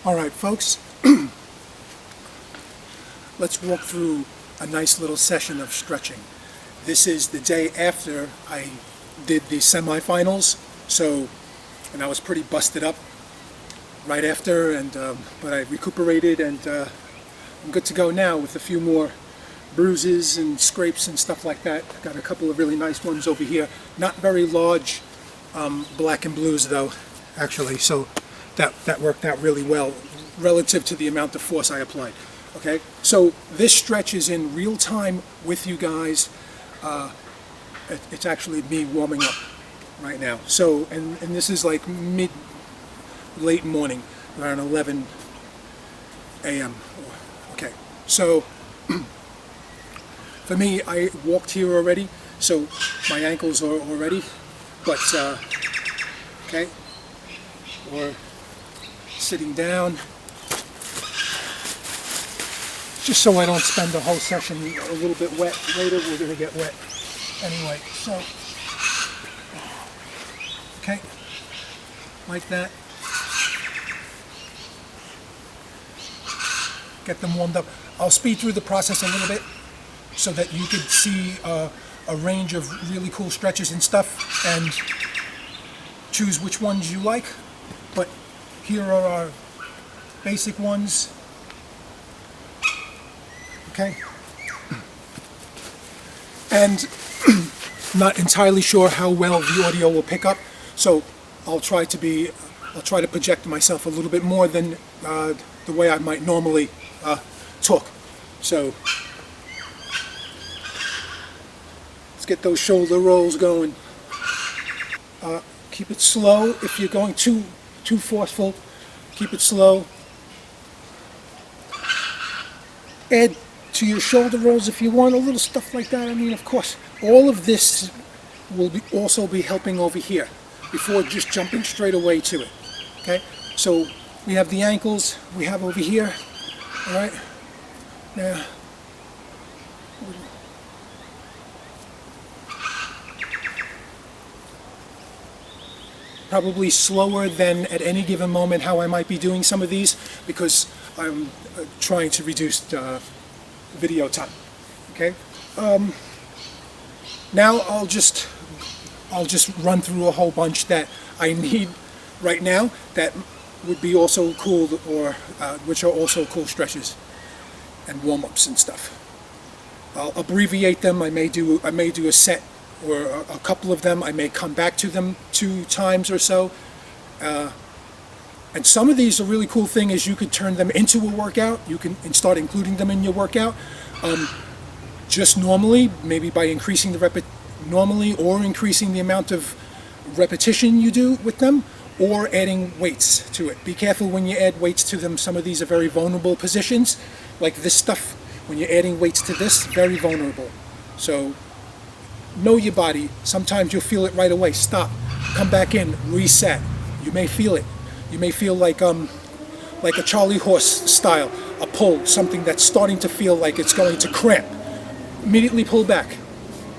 All right, folks, let's walk through a nice little session of stretching. This is the day after I did the semifinals, and I was pretty busted up right after, but I recuperated, and I'm good to go now with a few more bruises and scrapes and stuff like that. Got a couple of really nice ones over here. Not very large black and blues though, actually, so that worked out really well relative to the amount of force I applied. Okay, so this stretch is in real time with you guys. It's actually me warming up right now. So, and this is like late morning, around 11 a.m. Okay, so for me, I walked here already, so my ankles are already, but okay, or sitting down, just so I don't spend the whole session a little bit wet. Later we're going to get wet anyway, so okay, like that. Get them warmed up. I'll speed through the process a little bit so that you can see a range of really cool stretches and stuff and choose which ones you like. But here are our basic ones. Okay. And not entirely sure how well the audio will pick up, so I'll try to project myself a little bit more than the way I might normally talk. So let's get those shoulder rolls going. Keep it slow. If you're going too forceful, keep it slow. Add to your shoulder rolls if you want, a little stuff like that. I mean, of course, all of this will also be helping over here before just jumping straight away to it. Okay, so we have the ankles, we have over here. All right, now probably slower than at any given moment how I might be doing some of these, because I'm trying to reduce video time. Okay, now I'll just run through a whole bunch that I need right now that would be also cool, or which are also cool stretches and warm-ups and stuff. I'll abbreviate them. I may do a set or a couple of them. I may come back to them 2 times or so. And some of these, a really cool thing is you could turn them into a workout. You can start including them in your workout. Just normally, maybe by increasing the normally, or increasing the amount of repetition you do with them, or adding weights to it. Be careful when you add weights to them. Some of these are very vulnerable positions, like this stuff. When you're adding weights to this, very vulnerable. So know your body. Sometimes you'll feel it right away. Stop, come back in, reset. You may feel it. You may feel like a Charlie horse style, a pull, something that's starting to feel like it's going to cramp. Immediately pull back.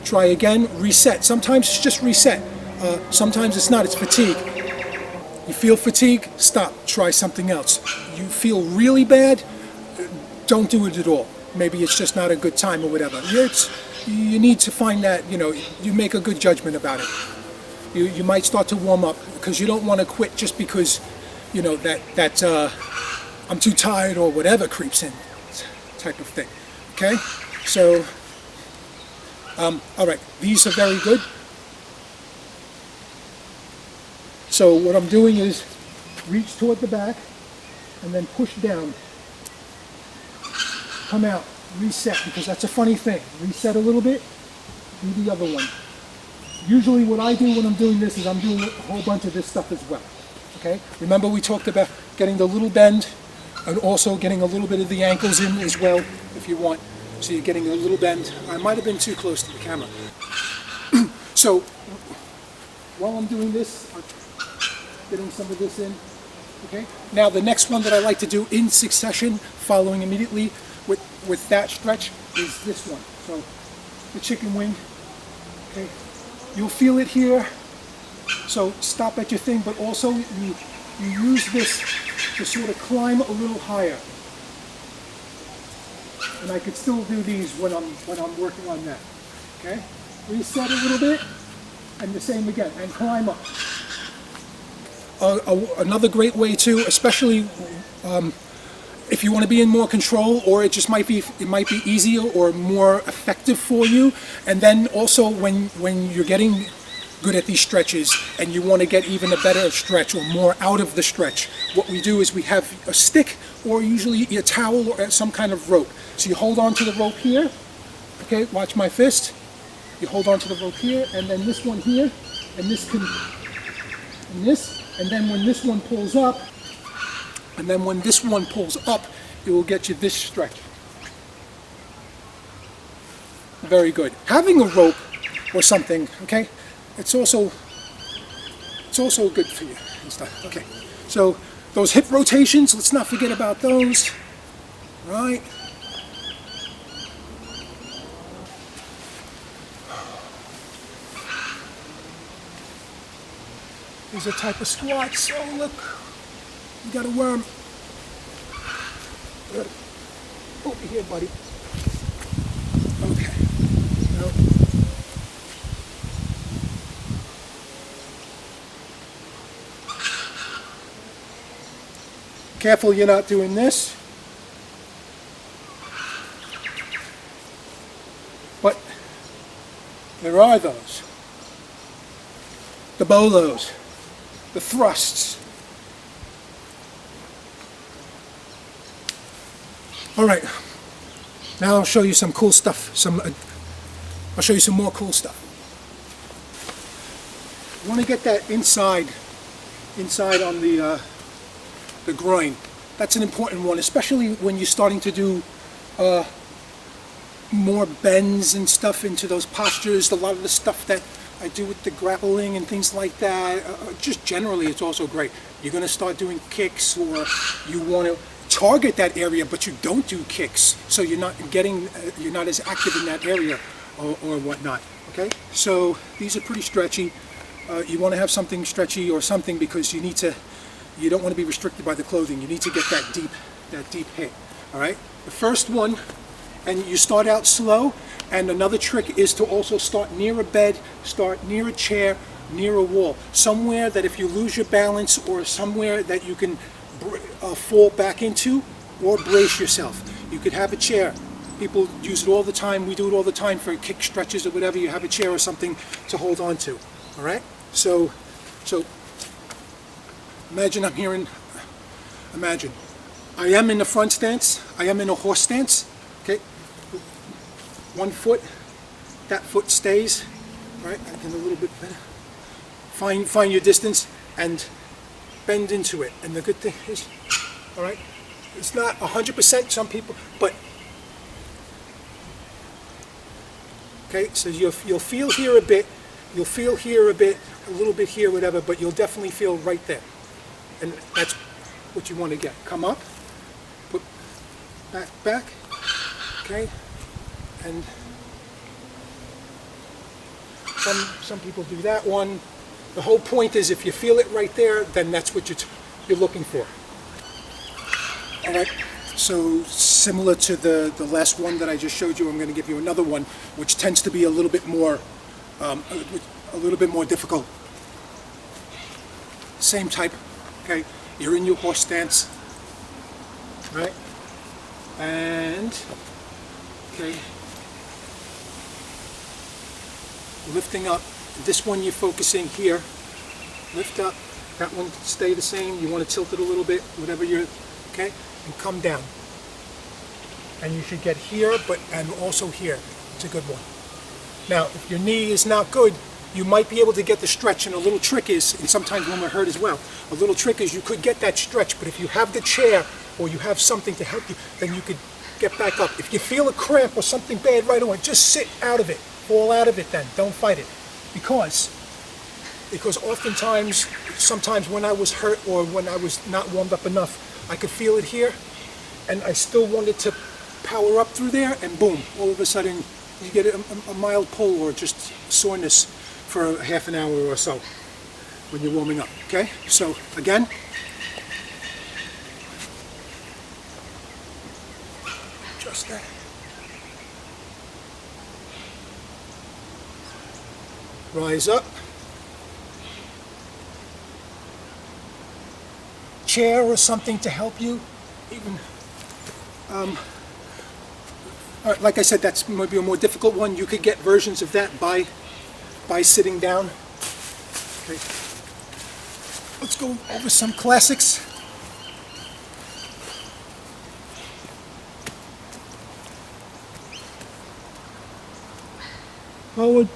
Try again, reset. Sometimes it's just reset. Sometimes it's not, it's fatigue. You feel fatigue, stop, try something else. You feel really bad, don't do it at all. Maybe it's just not a good time or whatever. You need to find that, you make a good judgment about it. You might start to warm up, because you don't want to quit just because, that I'm too tired or whatever creeps in type of thing. Okay? So, all right, these are very good. So what I'm doing is reach toward the back and then push down. Come out, reset, because that's a funny thing. Reset a little bit, do the other one. Usually what I do when I'm doing this is I'm doing a whole bunch of this stuff as well. Okay? Remember we talked about getting the little bend and also getting a little bit of the ankles in as well, if you want. So you're getting a little bend. I might have been too close to the camera. So while I'm doing this, I'm getting some of this in. Okay? Now the next one that I like to do in succession, following immediately with that stretch, is this one. So the chicken wing. Okay? You'll feel it here. So stop at your thing, but also you use this to sort of climb a little higher. And I could still do these when I'm working on that. Okay? Reset a little bit, and the same again, and climb up. Another great way too, especially if you want to be in more control, or it might be easier or more effective for you. And then also when you're getting good at these stretches and you want to get even a better stretch or more out of the stretch, what we do is we have a stick or usually a towel or some kind of rope. So you hold on to the rope here. Okay, watch my fist. You hold on to the rope here, and then this one here, and this can, and this, and then when this one pulls up, it will get you this stretch. Very good. Having a rope or something, okay, it's also good for you and stuff. Okay, so those hip rotations, let's not forget about those, right? These are type of squats. Oh look, you got a worm. Over here, buddy. Okay. No. Careful you're not doing this. But there are those. The bolos. The thrusts. All right, now I'll show you some cool stuff. I'll show you some more cool stuff. You want to get that inside on the groin. That's an important one, especially when you're starting to do more bends and stuff into those postures. A lot of the stuff that I do with the grappling and things like that, just generally it's also great. You're going to start doing kicks, or you want to target that area but you don't do kicks, so you're not as active in that area or whatnot. Okay, so these are pretty stretchy. You want to have something stretchy or something because you don't want to be restricted by the clothing. You need to get that deep hit. All right, the first one, and you start out slow. And another trick is to also start near a bed, start near a chair, near a wall, somewhere that if you lose your balance, or somewhere that you can fall back into or brace yourself. You could have a chair. People use it all the time. We do it all the time for kick stretches or whatever. You have a chair or something to hold on to. All right? So imagine imagine I am in the front stance. I am in a horse stance. Okay? One foot, that foot stays. All right? And a little bit better. Find your distance and bend into it. And the good thing is, all right, it's not 100%, some people, but okay, so you'll feel here a bit, you'll feel here a bit, a little bit here, whatever, but you'll definitely feel right there. And that's what you want to get. Come up, put back, okay, and some people do that one. The whole point is, if you feel it right there, then that's what you're looking for. All right. So similar to the last one that I just showed you, I'm going to give you another one, which tends to be a little bit more difficult. Same type. Okay. You're in your horse stance, right? And okay, lifting up. This one you're focusing here. Lift up. That one stay the same. You want to tilt it a little bit, whatever you're, okay? And come down. And you should get here, and also here. It's a good one. Now, if your knee is not good, you might be able to get the stretch. And a little trick is, and sometimes when we're hurt as well, a little trick is you could get that stretch, but if you have the chair or you have something to help you, then you could get back up. If you feel a cramp or something bad right away, just sit out of it. Fall out of it then. Don't fight it. Because oftentimes, sometimes when I was hurt or when I was not warmed up enough, I could feel it here, and I still wanted to power up through there, and boom, all of a sudden you get a mild pull or just soreness for a half an hour or so when you're warming up, okay? So again, adjust that. Rise up. Chair or something to help you. Even, like I said, that's maybe a more difficult one. You could get versions of that by sitting down. Okay. Let's go over some classics. Forward.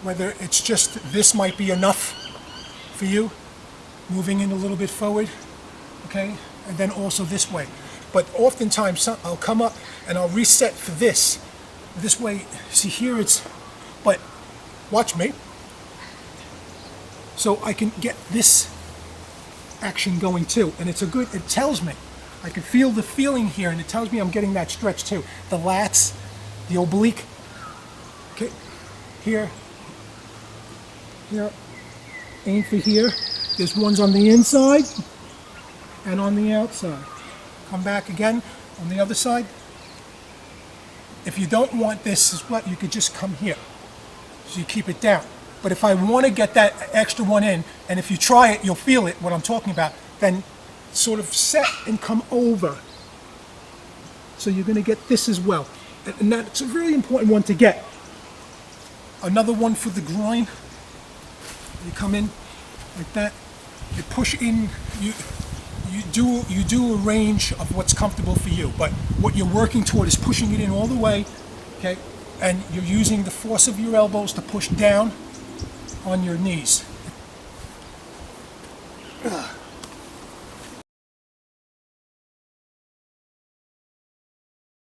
Whether it's just this might be enough for you, moving in a little bit forward, okay, and then also this way. But oftentimes I'll come up and I'll reset for this way. See here it's, but watch me. So I can get this action going too, and it's a good, it tells me, I can feel the feeling here, and it tells me I'm getting that stretch too. The lats, the oblique, okay, here, aim for here. There's ones on the inside and on the outside. Come back again on the other side. If you don't want this as well, you could just come here. So you keep it down. But if I want to get that extra one in, and if you try it, you'll feel it, what I'm talking about, then sort of set and come over. So you're going to get this as well. And that's a really important one to get. Another one for the groin. You come in like that. You push in. You do a range of what's comfortable for you. But what you're working toward is pushing it in all the way. Okay, and you're using the force of your elbows to push down on your knees.